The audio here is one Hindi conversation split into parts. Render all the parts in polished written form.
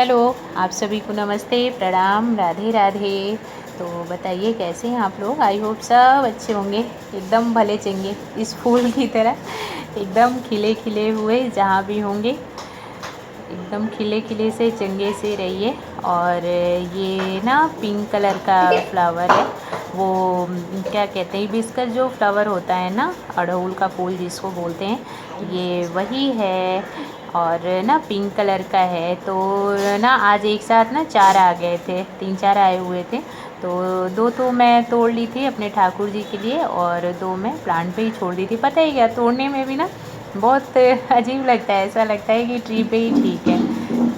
हेलो, आप सभी को नमस्ते, प्रणाम, राधे राधे। तो बताइए कैसे हैं आप लोग? आई होप सब अच्छे होंगे, एकदम भले चंगे, इस फूल की तरह एकदम खिले खिले हुए जहाँ भी होंगे, एकदम खिले खिले से चंगे से रहिए। और ये ना पिंक कलर का फ्लावर है, वो क्या कहते हैं, हिबिस्कस जो फ्लावर होता है ना, अड़हुल का फूल जिसको बोलते हैं, ये वही है। और ना पिंक कलर का है। तो ना आज एक साथ ना 4 आ गए थे, 3-4 आए हुए थे। तो 2 तो मैं तोड़ ली थी अपने ठाकुर जी के लिए, और 2 मैं प्लांट पे ही छोड़ दी थी। पता ही क्या, तोड़ने में भी ना बहुत अजीब लगता है, ऐसा लगता है कि ट्री पे ही ठीक है।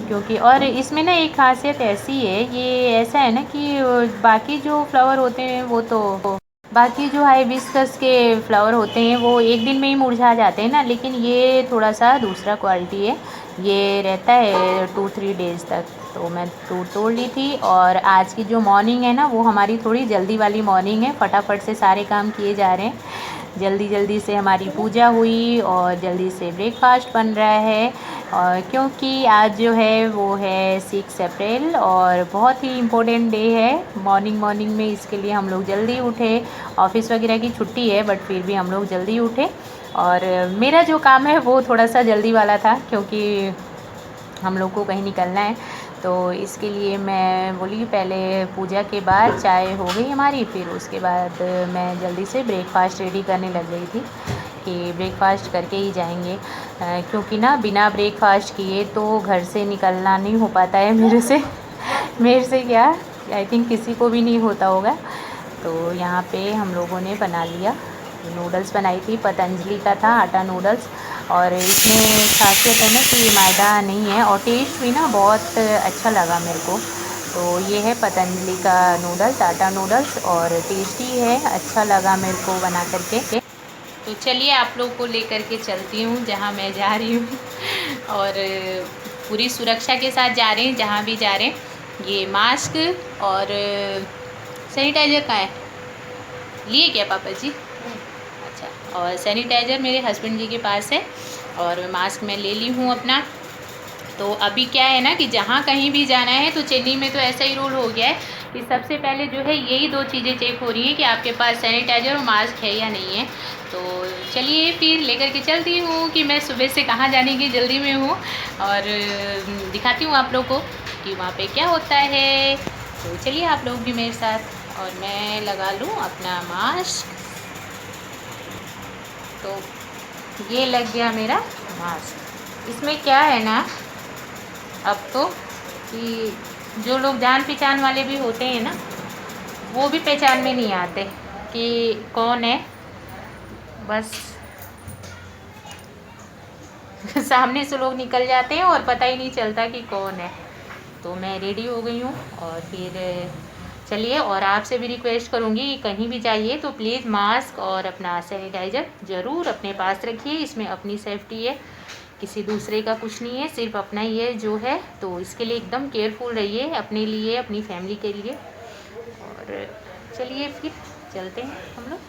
क्योंकि और इसमें ना एक खासियत ऐसी है, ये ऐसा है ना कि बाकी जो फ्लावर होते हैं वो तो, बाकी जो हाइबिस्कस के फ्लावर होते हैं वो एक दिन में ही मुरझा जाते हैं ना, लेकिन ये थोड़ा सा दूसरा क्वालिटी है, ये रहता है 2-3 डेज़ तक। तो मैं तोड़ ली थी। और आज की जो मॉर्निंग है ना, वो हमारी थोड़ी जल्दी वाली मॉर्निंग है, फटाफट से सारे काम किए जा रहे हैं। जल्दी जल्दी से हमारी पूजा हुई और जल्दी से ब्रेकफास्ट बन रहा है। और क्योंकि आज जो है वो है 6 अप्रैल और बहुत ही इम्पोर्टेंट डे है। मॉर्निंग मॉर्निंग में इसके लिए हम लोग जल्दी उठे, ऑफिस वगैरह की छुट्टी है बट फिर भी हम लोग जल्दी उठे। और मेरा जो काम है वो थोड़ा सा जल्दी वाला था, क्योंकि हम लोग को कहीं निकलना है। तो इसके लिए मैं बोली पहले पूजा के बाद चाय हो गई हमारी, फिर उसके बाद मैं जल्दी से ब्रेकफास्ट रेडी करने लग गई थी कि ब्रेकफास्ट करके ही जाएंगे। क्योंकि ना बिना ब्रेकफास्ट किए तो घर से निकलना नहीं हो पाता है मेरे से मेरे से क्या, आई थिंक किसी को भी नहीं होता होगा। तो यहाँ पे हम लोगों ने बना लिया, नूडल्स बनाई थी, पतंजलि का था आटा नूडल्स। और इसमें खासियत है ना कि ये मैदा नहीं है, और टेस्ट भी ना बहुत अच्छा लगा मेरे को। तो ये है पतंजलि का नूडल्स, आटा नूडल्स, और टेस्टी है, अच्छा लगा मेरे को बना करके। तो चलिए आप लोग को लेकर के चलती हूँ जहाँ मैं जा रही हूँ और पूरी सुरक्षा के साथ जा रहे हैं जहाँ भी जा रहे हैं। ये मास्क और सैनिटाइज़र कहाँ है, लिए क्या पापा जी? अच्छा, और सैनिटाइज़र मेरे हस्बैंड जी के पास है, और मास्क मैं ले ली हूँ अपना। तो अभी क्या है ना कि जहाँ कहीं भी जाना है, तो चेन्नई में तो ऐसा ही रूल हो गया है कि सबसे पहले जो है यही 2 चीज़ें चेक हो रही हैं कि आपके पास सैनिटाइज़र और मास्क है या नहीं है। तो चलिए फिर लेकर के चलती हूँ कि मैं सुबह से कहाँ जाने की जल्दी में हूँ, और दिखाती हूँ आप लोग को कि वहाँ पे क्या होता है। तो चलिए आप लोग भी मेरे साथ, और मैं लगा लूँ अपना मास्क। तो ये लग गया मेरा मास्क। इसमें क्या है ना अब तो, कि जो लोग जान पहचान वाले भी होते हैं ना, वो भी पहचान में नहीं आते कि कौन है, बस सामने से लोग निकल जाते हैं और पता ही नहीं चलता कि कौन है। तो मैं रेडी हो गई हूँ, और फिर चलिए, और आपसे भी रिक्वेस्ट करूँगी कि कहीं भी जाइए तो प्लीज़ मास्क और अपना सैनिटाइज़र ज़रूर अपने पास रखिए। इसमें अपनी सेफ्टी है, किसी दूसरे का कुछ नहीं है, सिर्फ अपना ही है जो है। तो इसके लिए एकदम केयरफुल रहिए, अपने लिए, अपनी फैमिली के लिए। और चलिए फिर चलते हैं हम लोग।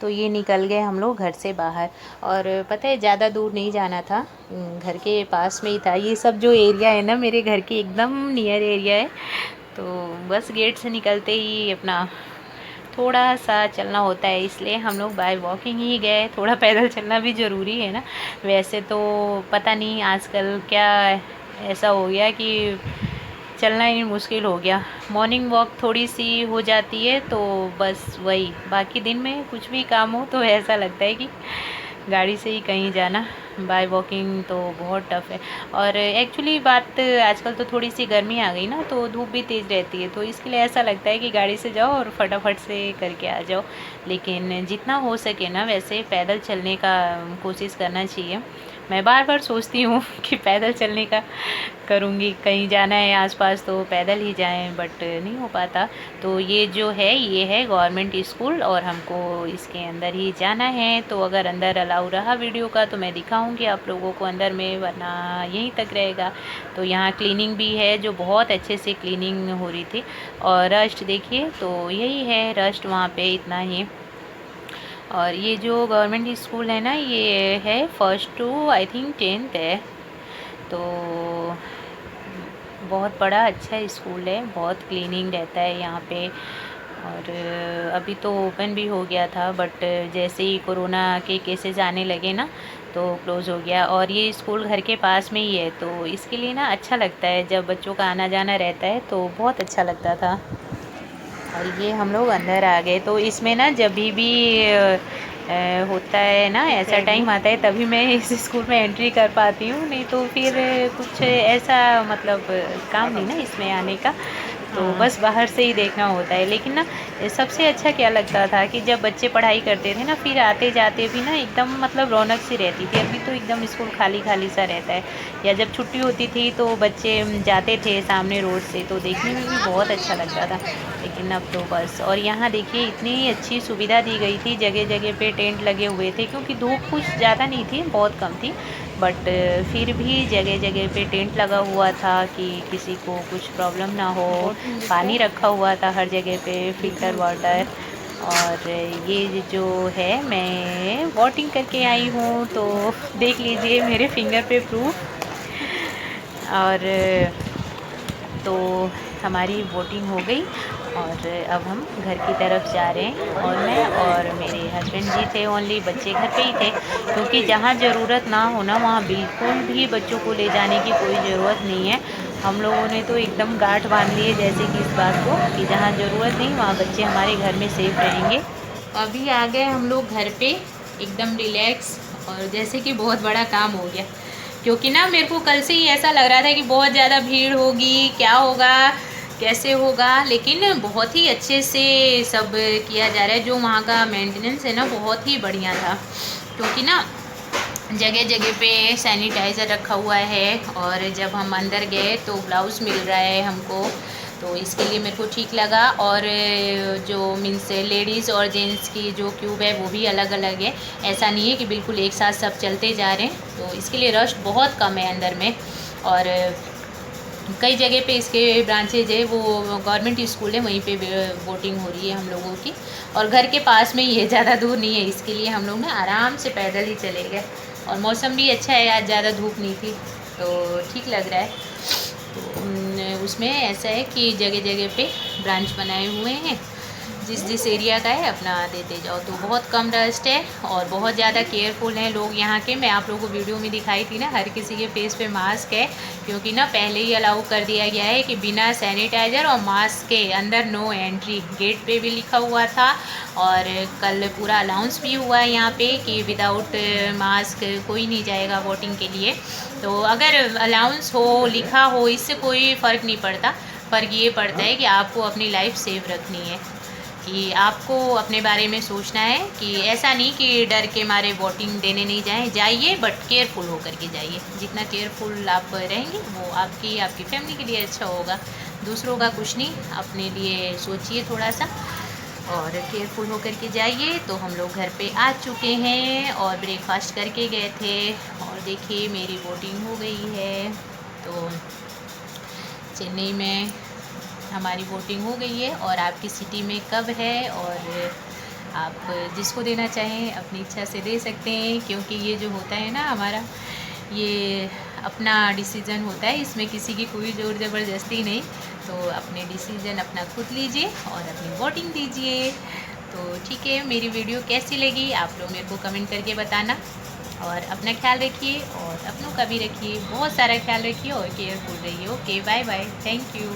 तो ये निकल गए हम लोग घर से बाहर, और पता है ज़्यादा दूर नहीं जाना था, घर के पास में ही था। ये सब जो एरिया है ना मेरे घर के एकदम नियर एरिया है। तो बस गेट से निकलते ही अपना थोड़ा सा चलना होता है, इसलिए हम लोग बाय वॉकिंग ही गए। थोड़ा पैदल चलना भी ज़रूरी है ना, वैसे तो पता नहीं आजकल क्या ऐसा हो गया कि चलना ही मुश्किल हो गया। मॉर्निंग वॉक थोड़ी सी हो जाती है तो बस वही, बाकी दिन में कुछ भी काम हो तो ऐसा लगता है कि गाड़ी से ही कहीं जाना, बाय वॉकिंग तो बहुत टफ़ है। और एक्चुअली बात आजकल तो थोड़ी सी गर्मी आ गई ना, तो धूप भी तेज़ रहती है, तो इसके लिए ऐसा लगता है कि गाड़ी से जाओ और फटाफट से करके आ जाओ। लेकिन जितना हो सके ना वैसे पैदल चलने का कोशिश करना चाहिए। मैं बार बार सोचती हूँ कि पैदल चलने का करूँगी, कहीं जाना है आसपास तो पैदल ही जाएं, बट नहीं हो पाता। तो ये जो है ये है गवर्नमेंट स्कूल, और हमको इसके अंदर ही जाना है। तो अगर अंदर अलाउ रहा वीडियो का तो मैं दिखाऊंगी आप लोगों को अंदर में, वरना यहीं तक रहेगा। तो यहाँ क्लीनिंग भी है, जो बहुत अच्छे से क्लीनिंग हो रही थी। और रस्ट देखिए, तो यही है रस्ट वहाँ पे, इतना ही। और ये जो गवर्नमेंट स्कूल है ना, ये है 1st to I think 10th है। तो बहुत बड़ा अच्छा स्कूल है, बहुत क्लीनिंग रहता है यहाँ पे। और अभी तो ओपन भी हो गया था, बट जैसे ही कोरोना के केसेस आने लगे ना तो क्लोज़ हो गया। और ये स्कूल घर के पास में ही है, तो इसके लिए ना अच्छा लगता है, जब बच्चों का आना जाना रहता है तो बहुत अच्छा लगता था। और ये हम लोग अंदर आ गए, तो इसमें ना जब भी होता है ना, ऐसा टाइम आता है तभी मैं इस स्कूल में एंट्री कर पाती हूँ, नहीं तो फिर कुछ ऐसा मतलब काम नहीं ना इसमें आने का, तो बस बाहर से ही देखना होता है। लेकिन ना सबसे अच्छा क्या लगता था कि जब बच्चे पढ़ाई करते थे ना, फिर आते जाते भी ना एकदम मतलब रौनक सी रहती थी। अभी तो एकदम स्कूल खाली खाली सा रहता है। या जब छुट्टी होती थी तो बच्चे जाते थे सामने रोड से, तो देखने में भी बहुत अच्छा लगता था। लेकिन अब तो बस। और यहाँ देखिए इतनी अच्छी सुविधा दी गई थी, जगह जगह पे टेंट लगे हुए थे, क्योंकि धूप कुछ ज़्यादा नहीं थी, बहुत कम थी, बट फिर भी जगह जगह पे टेंट लगा हुआ था कि किसी को कुछ प्रॉब्लम ना हो। पानी रखा हुआ था हर जगह पे, फ़िल्टर वाटर। और ये जो है, मैं वोटिंग करके आई हूँ, तो देख लीजिए मेरे फिंगर पे प्रूफ। और तो हमारी वोटिंग हो गई, और अब हम घर की तरफ जा रहे हैं। और मैं और मेरे हस्बैंड जी थे, ओनली बच्चे घर पे ही थे, क्योंकि जहाँ ज़रूरत ना हो ना वहाँ बिल्कुल भी बच्चों को ले जाने की कोई ज़रूरत नहीं है। हम लोगों ने तो एकदम गांठ बांध लिए जैसे कि इस बात को, कि जहाँ ज़रूरत नहीं वहाँ बच्चे हमारे घर में सेफ रहेंगे। अभी आ गए हम लोग घर पे, एकदम रिलैक्स। और जैसे कि बहुत बड़ा काम हो गया, क्योंकि ना मेरे को कल से ही ऐसा लग रहा था कि बहुत ज़्यादा भीड़ होगी, क्या होगा, कैसे होगा। लेकिन बहुत ही अच्छे से सब किया जा रहा है। जो वहाँ का मेंटेनेंस है ना, बहुत ही बढ़िया था, क्योंकि ना जगह जगह पे सैनिटाइज़र रखा हुआ है। और जब हम अंदर गए तो ग्लव्स मिल रहा है हमको, तो इसके लिए मेरे को ठीक लगा। और जो मीन्स लेडीज़ और जेंट्स की जो क्यूब है वो भी अलग अलग है, ऐसा नहीं है कि बिल्कुल एक साथ सब चलते जा रहे हैं, तो इसके लिए रश बहुत कम है अंदर में। और कई जगह पे इसके ब्रांचेज है, वो गवर्नमेंट स्कूल है, वहीं पे वोटिंग हो रही है हम लोगों की। और घर के पास में ही है, ज़्यादा दूर नहीं है, इसके लिए हम लोग ना आराम से पैदल ही चले गए। और मौसम भी अच्छा है, आज ज़्यादा धूप नहीं थी, तो ठीक लग रहा है। तो उसमें ऐसा है कि जगह जगह पे ब्रांच बनाए हुए हैं, जिस जिस एरिया का है अपना देते जाओ। तो बहुत कम डस्ट है और बहुत ज़्यादा केयरफुल हैं लोग यहाँ के। मैं आप लोगों को वीडियो में दिखाई थी ना, हर किसी के फेस पे मास्क है, क्योंकि ना पहले ही अलाउ कर दिया गया है कि बिना सैनिटाइज़र और मास्क के अंदर नो एंट्री। गेट पे भी लिखा हुआ था, और कल पूरा अनाउंस भी हुआ है यहाँ पे कि विदाउट मास्क कोई नहीं जाएगा वोटिंग के लिए। तो अगर अलाउंस हो, लिखा हो, इससे कोई फ़र्क नहीं पड़ता। फ़र्क ये पड़ता है कि आपको अपनी लाइफ सेव रखनी है, कि आपको अपने बारे में सोचना है, कि ऐसा नहीं कि डर के मारे वोटिंग देने नहीं जाइए, बट केयरफुल होकर के जाइए। जितना केयरफुल आप रहेंगे वो आपकी फैमिली के लिए अच्छा होगा। दूसरों का कुछ नहीं, अपने लिए सोचिए थोड़ा सा और केयरफुल होकर के जाइए। तो हम लोग घर पे आ चुके हैं और ब्रेकफास्ट करके गए थे, और देखिए मेरी वोटिंग हो गई है। तो चेन्नई में हमारी वोटिंग हो गई है, और आपकी सिटी में कब है, और आप जिसको देना चाहें अपनी इच्छा से दे सकते हैं, क्योंकि ये जो होता है ना हमारा, ये अपना डिसीज़न होता है, इसमें किसी की कोई ज़ोर ज़बरदस्ती नहीं। तो अपने डिसीज़न अपना खुद लीजिए और अपनी वोटिंग दीजिए। तो ठीक है, मेरी वीडियो कैसी लगी आप लोग मेरे को कमेंट करके बताना। और अपना ख्याल रखिए और अपनों का भी रखिए, बहुत सारा ख्याल रखिए और केयरफुल रहिए। Okay, bye bye, thank you.